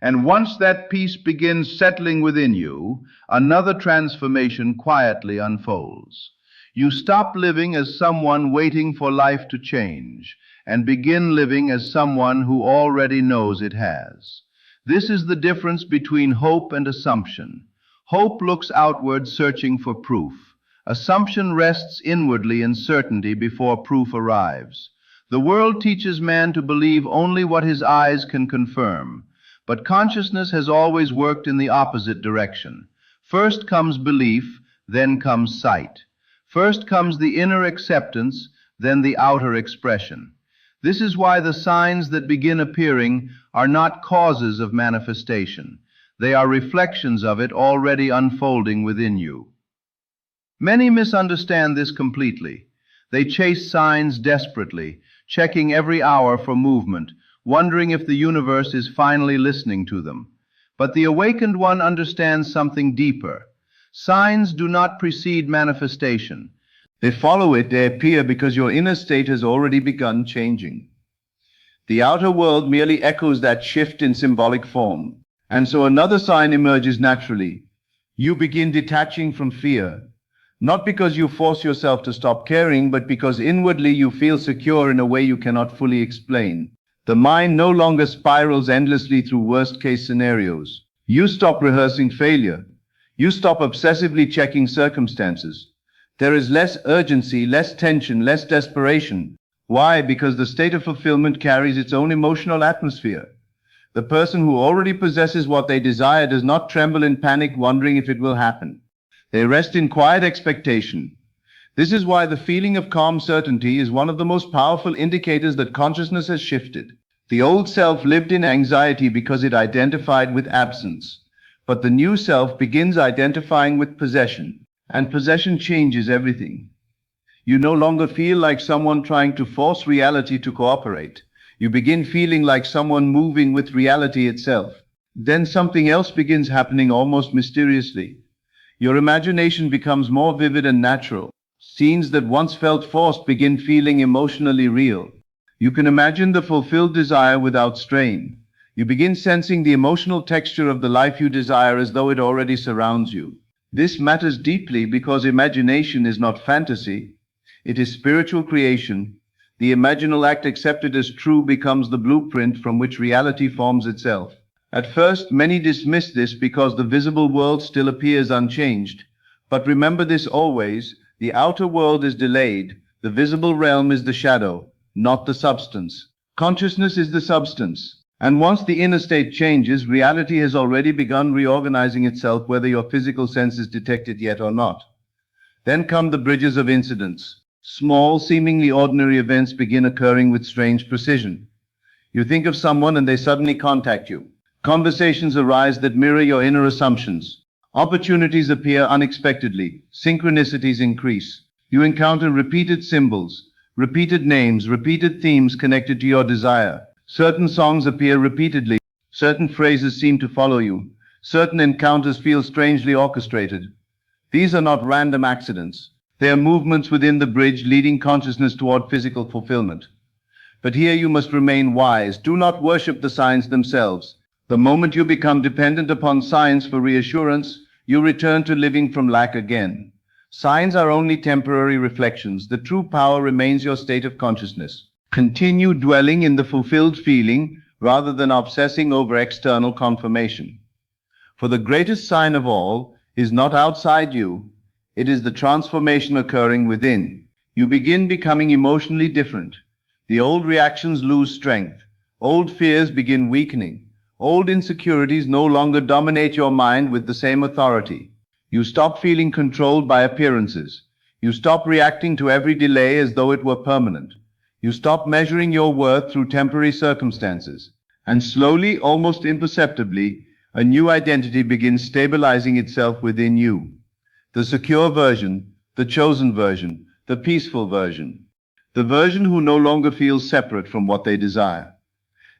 And once that peace begins settling within you, another transformation quietly unfolds. You stop living as someone waiting for life to change and begin living as someone who already knows it has. This is the difference between hope and assumption. Hope looks outward, searching for proof. Assumption rests inwardly in certainty before proof arrives. The world teaches man to believe only what his eyes can confirm, but consciousness has always worked in the opposite direction. First comes belief, then comes sight. First comes the inner acceptance, then the outer expression. This is why the signs that begin appearing are not causes of manifestation. They are reflections of it already unfolding within you. Many misunderstand this completely. They chase signs desperately, checking every hour for movement, wondering if the universe is finally listening to them. But the awakened one understands something deeper. Signs do not precede manifestation. They follow it, they appear because your inner state has already begun changing. The outer world merely echoes that shift in symbolic form, and so another sign emerges naturally. You begin detaching from fear, not because you force yourself to stop caring, but because inwardly you feel secure in a way you cannot fully explain. The mind no longer spirals endlessly through worst-case scenarios. You stop rehearsing failure. You stop obsessively checking circumstances. There is less urgency, less tension, less desperation. Why? Because the state of fulfillment carries its own emotional atmosphere. The person who already possesses what they desire does not tremble in panic, wondering if it will happen. They rest in quiet expectation. This is why the feeling of calm certainty is one of the most powerful indicators that consciousness has shifted. The old self lived in anxiety because it identified with absence. But the new self begins identifying with possession. And possession changes everything. You no longer feel like someone trying to force reality to cooperate. You begin feeling like someone moving with reality itself. Then something else begins happening almost mysteriously. Your imagination becomes more vivid and natural. Scenes that once felt forced begin feeling emotionally real. You can imagine the fulfilled desire without strain. You begin sensing the emotional texture of the life you desire as though it already surrounds you. This matters deeply because imagination is not fantasy. It is spiritual creation. The imaginal act accepted as true becomes the blueprint from which reality forms itself. At first, many dismiss this because the visible world still appears unchanged. But remember this always, the outer world is delayed. The visible realm is the shadow, not the substance. Consciousness is the substance. And once the inner state changes, reality has already begun reorganizing itself, whether your physical senses detect it yet or not. Then come the bridges of incidents. Small, seemingly ordinary events begin occurring with strange precision. You think of someone and they suddenly contact you. Conversations arise that mirror your inner assumptions. Opportunities appear unexpectedly. Synchronicities increase. You encounter repeated symbols, repeated names, repeated themes connected to your desire. Certain songs appear repeatedly. Certain phrases seem to follow you. Certain encounters feel strangely orchestrated. These are not random accidents. They are movements within the bridge leading consciousness toward physical fulfillment. But here you must remain wise. Do not worship the signs themselves. The moment you become dependent upon signs for reassurance, you return to living from lack again. Signs are only temporary reflections. The true power remains your state of consciousness. Continue dwelling in the fulfilled feeling rather than obsessing over external confirmation. For the greatest sign of all is not outside you, it is the transformation occurring within. You begin becoming emotionally different. The old reactions lose strength. Old fears begin weakening. Old insecurities no longer dominate your mind with the same authority. You stop feeling controlled by appearances. You stop reacting to every delay as though it were permanent. You stop measuring your worth through temporary circumstances. And slowly, almost imperceptibly, a new identity begins stabilizing itself within you. The secure version, the chosen version, the peaceful version. The version who no longer feels separate from what they desire.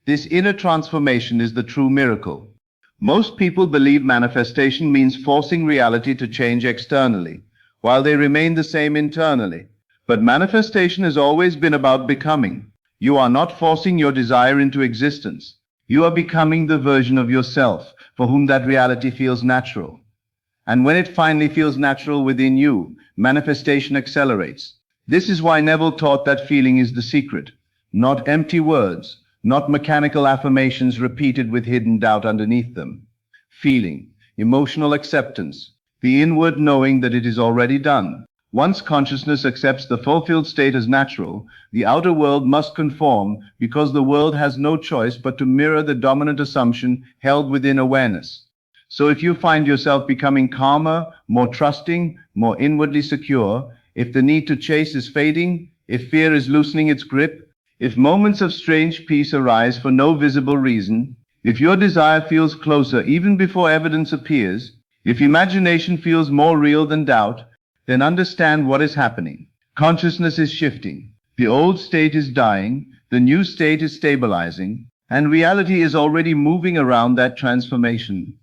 This inner transformation is the true miracle. Most people believe manifestation means forcing reality to change externally, while they remain the same internally. But manifestation has always been about becoming. You are not forcing your desire into existence. You are becoming the version of yourself for whom that reality feels natural. And when it finally feels natural within you, manifestation accelerates. This is why Neville taught that feeling is the secret, not empty words, not mechanical affirmations repeated with hidden doubt underneath them. Feeling, emotional acceptance, the inward knowing that it is already done. Once consciousness accepts the fulfilled state as natural, the outer world must conform because the world has no choice but to mirror the dominant assumption held within awareness. So if you find yourself becoming calmer, more trusting, more inwardly secure, if the need to chase is fading, if fear is loosening its grip, if moments of strange peace arise for no visible reason, if your desire feels closer even before evidence appears, if imagination feels more real than doubt, then understand what is happening. Consciousness is shifting. The old state is dying, the new state is stabilizing, and reality is already moving around that transformation.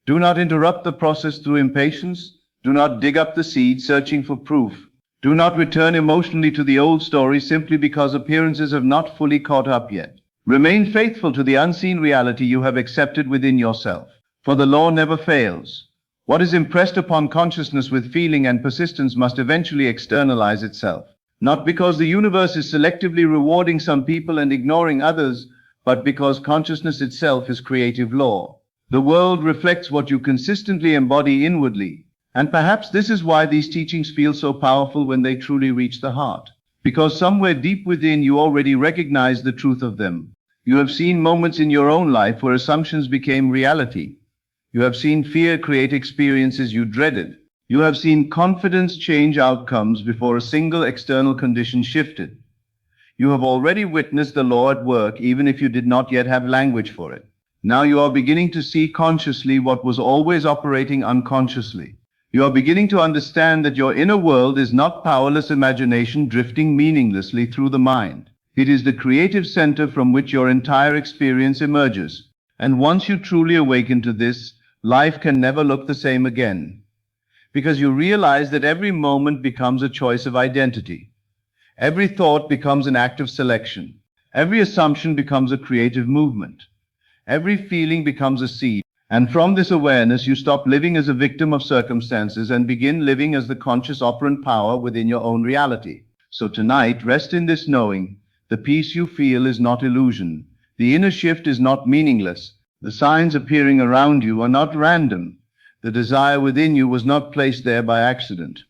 Do not interrupt the process through impatience. Do not dig up the seed searching for proof. Do not return emotionally to the old story simply because appearances have not fully caught up yet. Remain faithful to the unseen reality you have accepted within yourself. For the law never fails. What is impressed upon consciousness with feeling and persistence must eventually externalize itself. Not because the universe is selectively rewarding some people and ignoring others, but because consciousness itself is creative law. The world reflects what you consistently embody inwardly. And perhaps this is why these teachings feel so powerful when they truly reach the heart. Because somewhere deep within you already recognize the truth of them. You have seen moments in your own life where assumptions became reality. You have seen fear create experiences you dreaded. You have seen confidence change outcomes before a single external condition shifted. You have already witnessed the law at work even if you did not yet have language for it. Now you are beginning to see consciously what was always operating unconsciously. You are beginning to understand that your inner world is not powerless imagination drifting meaninglessly through the mind. It is the creative center from which your entire experience emerges. And once you truly awaken to this, life can never look the same again. Because you realize that every moment becomes a choice of identity. Every thought becomes an act of selection. Every assumption becomes a creative movement. Every feeling becomes a seed. And from this awareness, you stop living as a victim of circumstances and begin living as the conscious operant power within your own reality. So tonight, rest in this knowing. The peace you feel is not illusion. The inner shift is not meaningless. The signs appearing around you are not random. The desire within you was not placed there by accident.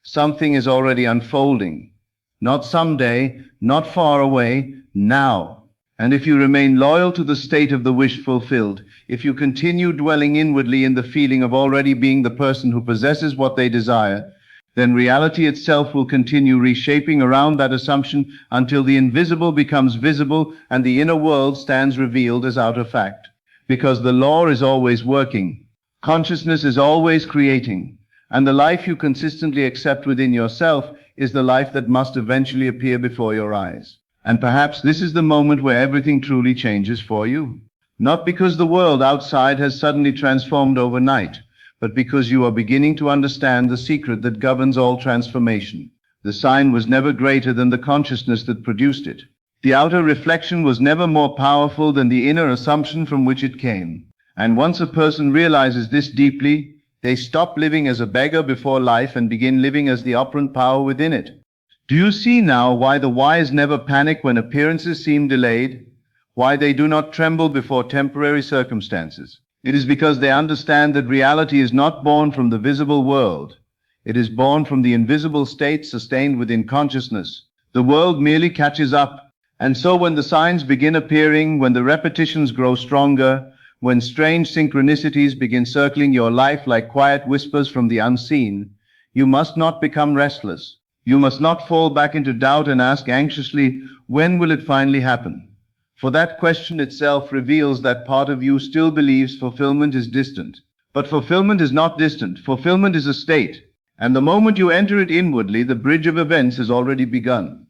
Something is already unfolding. Not someday, not far away, now. And if you remain loyal to the state of the wish fulfilled, if you continue dwelling inwardly in the feeling of already being the person who possesses what they desire, then reality itself will continue reshaping around that assumption until the invisible becomes visible and the inner world stands revealed as outer fact. Because the law is always working, consciousness is always creating, and the life you consistently accept within yourself is the life that must eventually appear before your eyes. And perhaps this is the moment where everything truly changes for you. Not because the world outside has suddenly transformed overnight, but because you are beginning to understand the secret that governs all transformation. The sign was never greater than the consciousness that produced it. The outer reflection was never more powerful than the inner assumption from which it came. And once a person realizes this deeply, they stop living as a beggar before life and begin living as the operant power within it. Do you see now why the wise never panic when appearances seem delayed? Why they do not tremble before temporary circumstances? It is because they understand that reality is not born from the visible world. It is born from the invisible state sustained within consciousness. The world merely catches up. And so when the signs begin appearing, when the repetitions grow stronger, when strange synchronicities begin circling your life like quiet whispers from the unseen, you must not become restless. You must not fall back into doubt and ask anxiously, when will it finally happen? For that question itself reveals that part of you still believes fulfillment is distant. But fulfillment is not distant. Fulfillment is a state. And the moment you enter it inwardly, the bridge of events has already begun.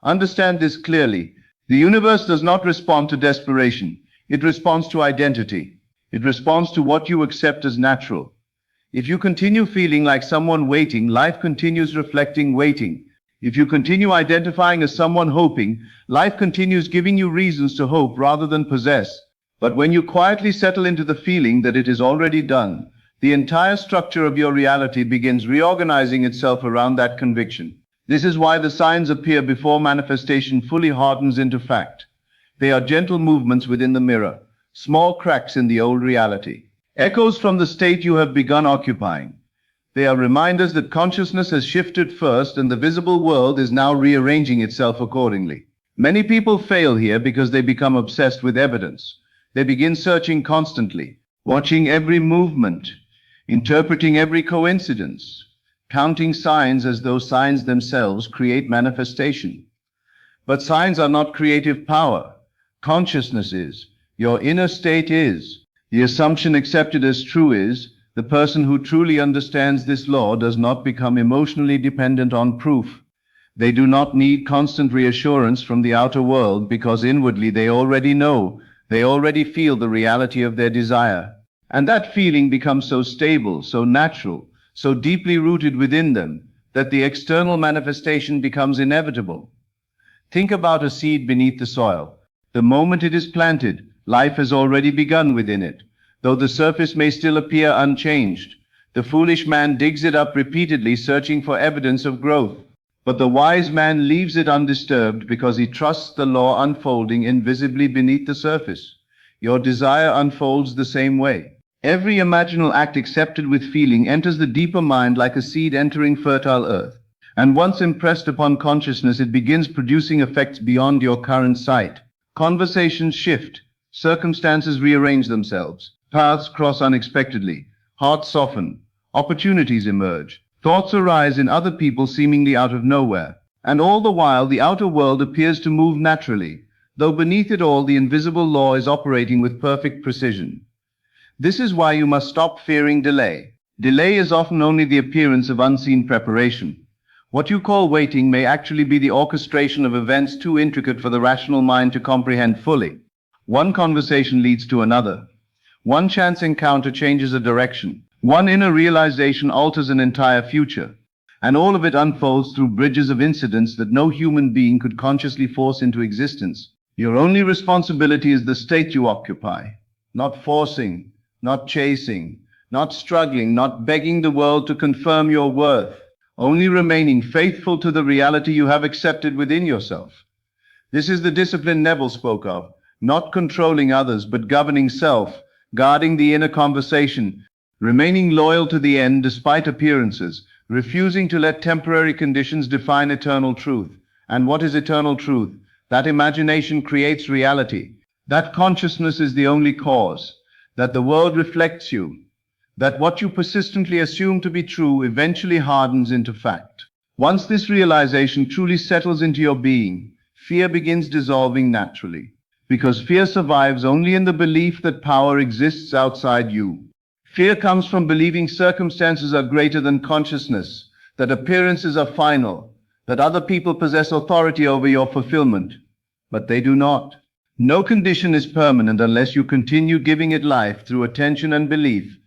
Understand this clearly. The universe does not respond to desperation. It responds to identity. It responds to what you accept as natural. If you continue feeling like someone waiting, life continues reflecting waiting. If you continue identifying as someone hoping, life continues giving you reasons to hope rather than possess. But when you quietly settle into the feeling that it is already done, the entire structure of your reality begins reorganizing itself around that conviction. This is why the signs appear before manifestation fully hardens into fact. They are gentle movements within the mirror, small cracks in the old reality, echoes from the state you have begun occupying. They are reminders that consciousness has shifted first and the visible world is now rearranging itself accordingly. Many people fail here because they become obsessed with evidence. They begin searching constantly, watching every movement, interpreting every coincidence, counting signs as though signs themselves create manifestation. But signs are not creative power. Consciousness is. Your inner state is. The assumption accepted as true is, the person who truly understands this law does not become emotionally dependent on proof. They do not need constant reassurance from the outer world because inwardly they already know, they already feel the reality of their desire. And that feeling becomes so stable, so natural, so deeply rooted within them, that the external manifestation becomes inevitable. Think about a seed beneath the soil. The moment it is planted, life has already begun within it, though the surface may still appear unchanged. The foolish man digs it up repeatedly, searching for evidence of growth. But the wise man leaves it undisturbed because he trusts the law unfolding invisibly beneath the surface. Your desire unfolds the same way. Every imaginal act accepted with feeling enters the deeper mind like a seed entering fertile earth. And once impressed upon consciousness, it begins producing effects beyond your current sight. Conversations shift, circumstances rearrange themselves, paths cross unexpectedly, hearts soften, opportunities emerge, thoughts arise in other people seemingly out of nowhere. And all the while the outer world appears to move naturally, though beneath it all the invisible law is operating with perfect precision. This is why you must stop fearing delay. Delay is often only the appearance of unseen preparation. What you call waiting may actually be the orchestration of events too intricate for the rational mind to comprehend fully. One conversation leads to another. One chance encounter changes a direction. One inner realization alters an entire future. And all of it unfolds through bridges of incidents that no human being could consciously force into existence. Your only responsibility is the state you occupy. Not forcing, not chasing, not struggling, not begging the world to confirm your worth. Only remaining faithful to the reality you have accepted within yourself. This is the discipline Neville spoke of, not controlling others, but governing self, guarding the inner conversation, remaining loyal to the end despite appearances, refusing to let temporary conditions define eternal truth. And what is eternal truth? That imagination creates reality, that consciousness is the only cause, that the world reflects you, that what you persistently assume to be true eventually hardens into fact. Once this realization truly settles into your being, fear begins dissolving naturally, because fear survives only in the belief that power exists outside you. Fear comes from believing circumstances are greater than consciousness, that appearances are final, that other people possess authority over your fulfillment. But they do not. No condition is permanent unless you continue giving it life through attention and belief.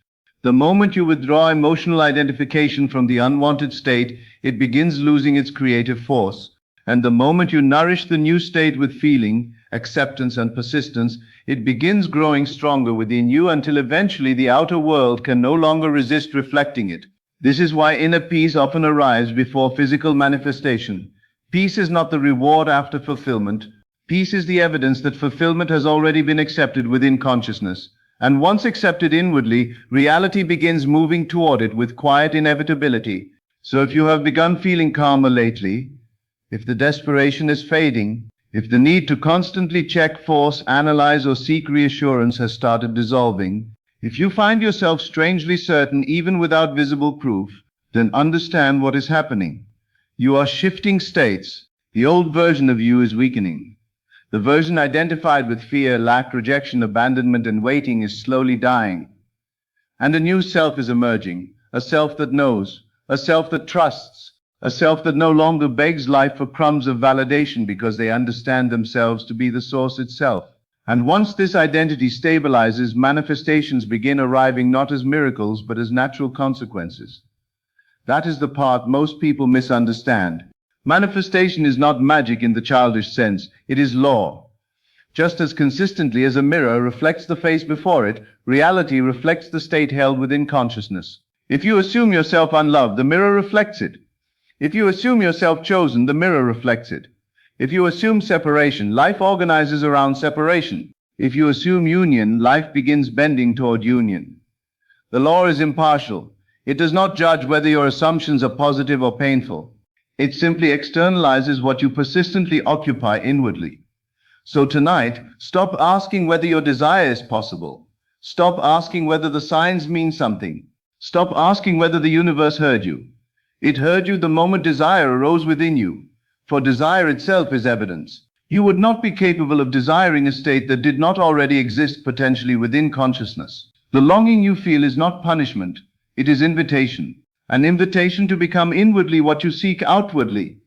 The moment you withdraw emotional identification from the unwanted state, it begins losing its creative force. And the moment you nourish the new state with feeling, acceptance, and persistence, it begins growing stronger within you until eventually the outer world can no longer resist reflecting it. This is why inner peace often arrives before physical manifestation. Peace is not the reward after fulfillment. Peace is the evidence that fulfillment has already been accepted within consciousness. And once accepted inwardly, reality begins moving toward it with quiet inevitability. So if you have begun feeling calmer lately, if the desperation is fading, if the need to constantly check, force, analyze, or seek reassurance has started dissolving, if you find yourself strangely certain even without visible proof, then understand what is happening. You are shifting states. The old version of you is weakening. The version identified with fear, lack, rejection, abandonment, and waiting is slowly dying. And a new self is emerging, a self that knows, a self that trusts, a self that no longer begs life for crumbs of validation because they understand themselves to be the source itself. And once this identity stabilizes, manifestations begin arriving not as miracles but as natural consequences. That is the part most people misunderstand. Manifestation is not magic in the childish sense, it is law. Just as consistently as a mirror reflects the face before it, reality reflects the state held within consciousness. If you assume yourself unloved, the mirror reflects it. If you assume yourself chosen, the mirror reflects it. If you assume separation, life organizes around separation. If you assume union, life begins bending toward union. The law is impartial. It does not judge whether your assumptions are positive or painful. It simply externalizes what you persistently occupy inwardly. So tonight, stop asking whether your desire is possible. Stop asking whether the signs mean something. Stop asking whether the universe heard you. It heard you the moment desire arose within you, for desire itself is evidence. You would not be capable of desiring a state that did not already exist potentially within consciousness. The longing you feel is not punishment, it is invitation. An invitation to become inwardly what you seek outwardly.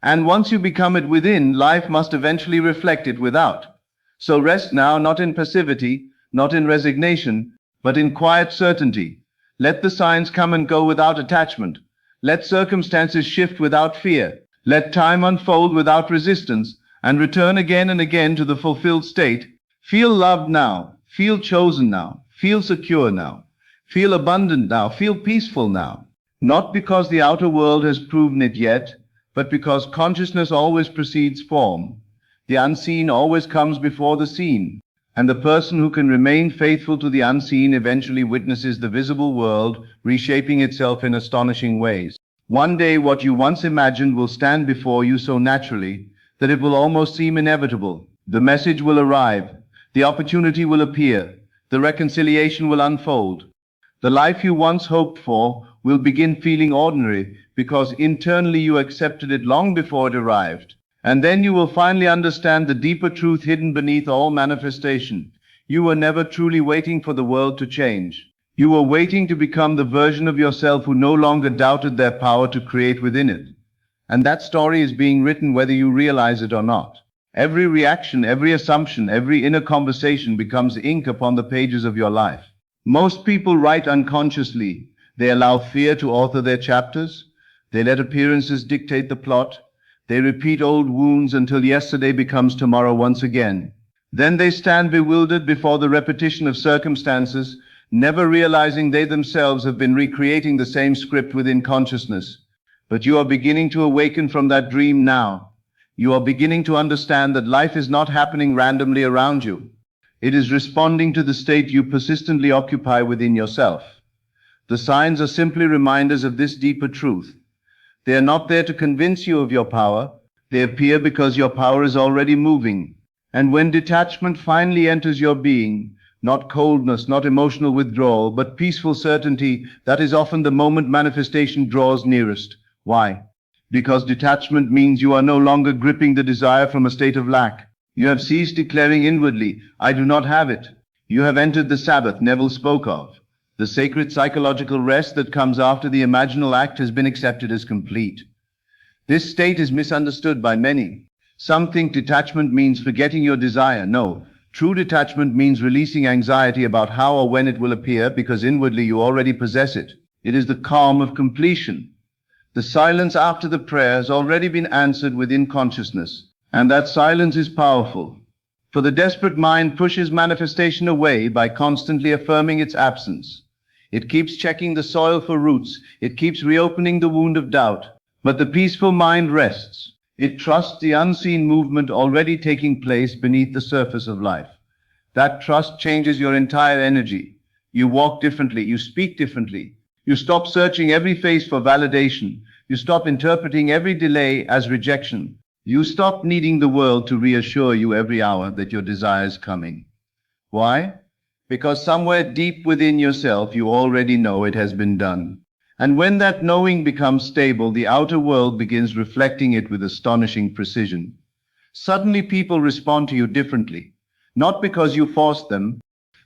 And once you become it within, life must eventually reflect it without. So rest now, not in passivity, not in resignation, but in quiet certainty. Let the signs come and go without attachment. Let circumstances shift without fear. Let time unfold without resistance, and return again and again to the fulfilled state. Feel loved now. Feel chosen now. Feel secure now. Feel abundant now. Feel peaceful now. Not because the outer world has proven it yet, but because consciousness always precedes form. The unseen always comes before the seen, and the person who can remain faithful to the unseen eventually witnesses the visible world reshaping itself in astonishing ways. One day what you once imagined will stand before you so naturally that it will almost seem inevitable. The message will arrive, the opportunity will appear, the reconciliation will unfold. The life you once hoped for will begin feeling ordinary because internally you accepted it long before it arrived. And then you will finally understand the deeper truth hidden beneath all manifestation. You were never truly waiting for the world to change. You were waiting to become the version of yourself who no longer doubted their power to create within it. And that story is being written whether you realize it or not. Every reaction, every assumption, every inner conversation becomes ink upon the pages of your life. Most people write unconsciously. They allow fear to author their chapters. They let appearances dictate the plot. They repeat old wounds until yesterday becomes tomorrow once again. Then they stand bewildered before the repetition of circumstances, never realizing they themselves have been recreating the same script within consciousness. But you are beginning to awaken from that dream now. You are beginning to understand that life is not happening randomly around you. It is responding to the state you persistently occupy within yourself. The signs are simply reminders of this deeper truth. They are not there to convince you of your power. They appear because your power is already moving. And when detachment finally enters your being, not coldness, not emotional withdrawal, but peaceful certainty, that is often the moment manifestation draws nearest. Why? Because detachment means you are no longer gripping the desire from a state of lack. You have ceased declaring inwardly, I do not have it. You have entered the Sabbath Neville spoke of. The sacred psychological rest that comes after the imaginal act has been accepted as complete. This state is misunderstood by many. Some think detachment means forgetting your desire. No, true detachment means releasing anxiety about how or when it will appear because inwardly you already possess it. It is the calm of completion. The silence after the prayer has already been answered within consciousness, and that silence is powerful. For the desperate mind pushes manifestation away by constantly affirming its absence. It keeps checking the soil for roots. It keeps reopening the wound of doubt. But the peaceful mind rests. It trusts the unseen movement already taking place beneath the surface of life. That trust changes your entire energy. You walk differently. You speak differently. You stop searching every face for validation. You stop interpreting every delay as rejection. You stop needing the world to reassure you every hour that your desire is coming. Why? Because somewhere deep within yourself you already know it has been done. And when that knowing becomes stable, the outer world begins reflecting it with astonishing precision. Suddenly people respond to you differently, not because you forced them,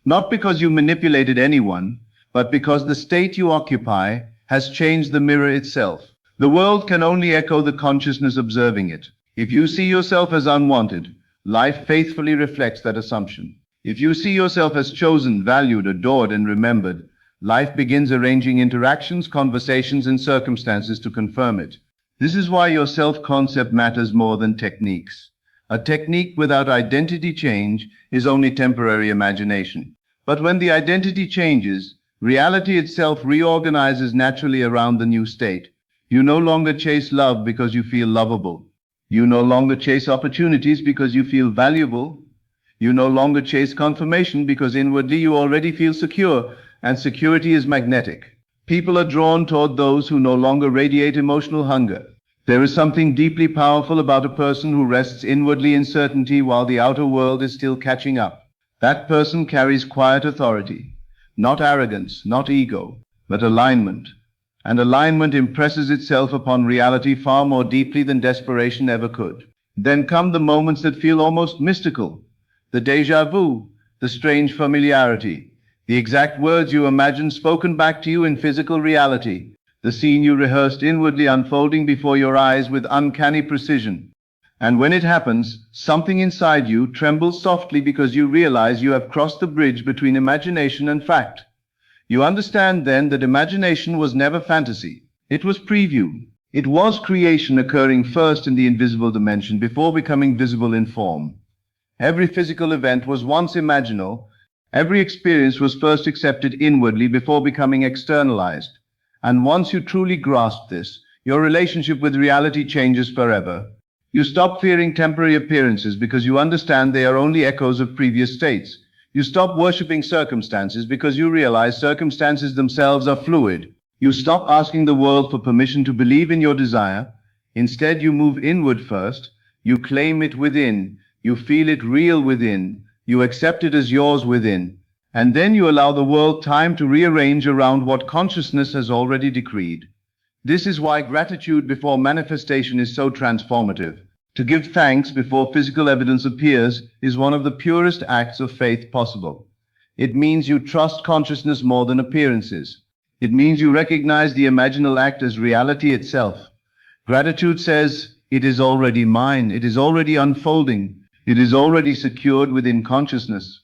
not because you manipulated anyone, but because the state you occupy has changed the mirror itself. The world can only echo the consciousness observing it. If you see yourself as unwanted, life faithfully reflects that assumption. If you see yourself as chosen, valued, adored, and remembered, life begins arranging interactions, conversations, and circumstances to confirm it. This is why your self-concept matters more than techniques. A technique without identity change is only temporary imagination. But when the identity changes, reality itself reorganizes naturally around the new state. You no longer chase love because you feel lovable. You no longer chase opportunities because you feel valuable. You no longer chase confirmation because inwardly you already feel secure, and security is magnetic. People are drawn toward those who no longer radiate emotional hunger. There is something deeply powerful about a person who rests inwardly in certainty while the outer world is still catching up. That person carries quiet authority, not arrogance, not ego, but alignment. And alignment impresses itself upon reality far more deeply than desperation ever could. Then come the moments that feel almost mystical, the déjà vu, the strange familiarity, the exact words you imagined spoken back to you in physical reality, the scene you rehearsed inwardly unfolding before your eyes with uncanny precision. And when it happens, something inside you trembles softly because you realize you have crossed the bridge between imagination and fact. You understand then that imagination was never fantasy. It was preview. It was creation occurring first in the invisible dimension before becoming visible in form. Every physical event was once imaginal. Every experience was first accepted inwardly before becoming externalized. And once you truly grasp this, your relationship with reality changes forever. You stop fearing temporary appearances because you understand they are only echoes of previous states. You stop worshipping circumstances because you realize circumstances themselves are fluid. You stop asking the world for permission to believe in your desire. Instead, you move inward first. You claim it within. You feel it real within. You accept it as yours within. And then you allow the world time to rearrange around what consciousness has already decreed. This is why gratitude before manifestation is so transformative. To give thanks before physical evidence appears is one of the purest acts of faith possible. It means you trust consciousness more than appearances. It means you recognize the imaginal act as reality itself. Gratitude says, it is already mine, it is already unfolding, it is already secured within consciousness.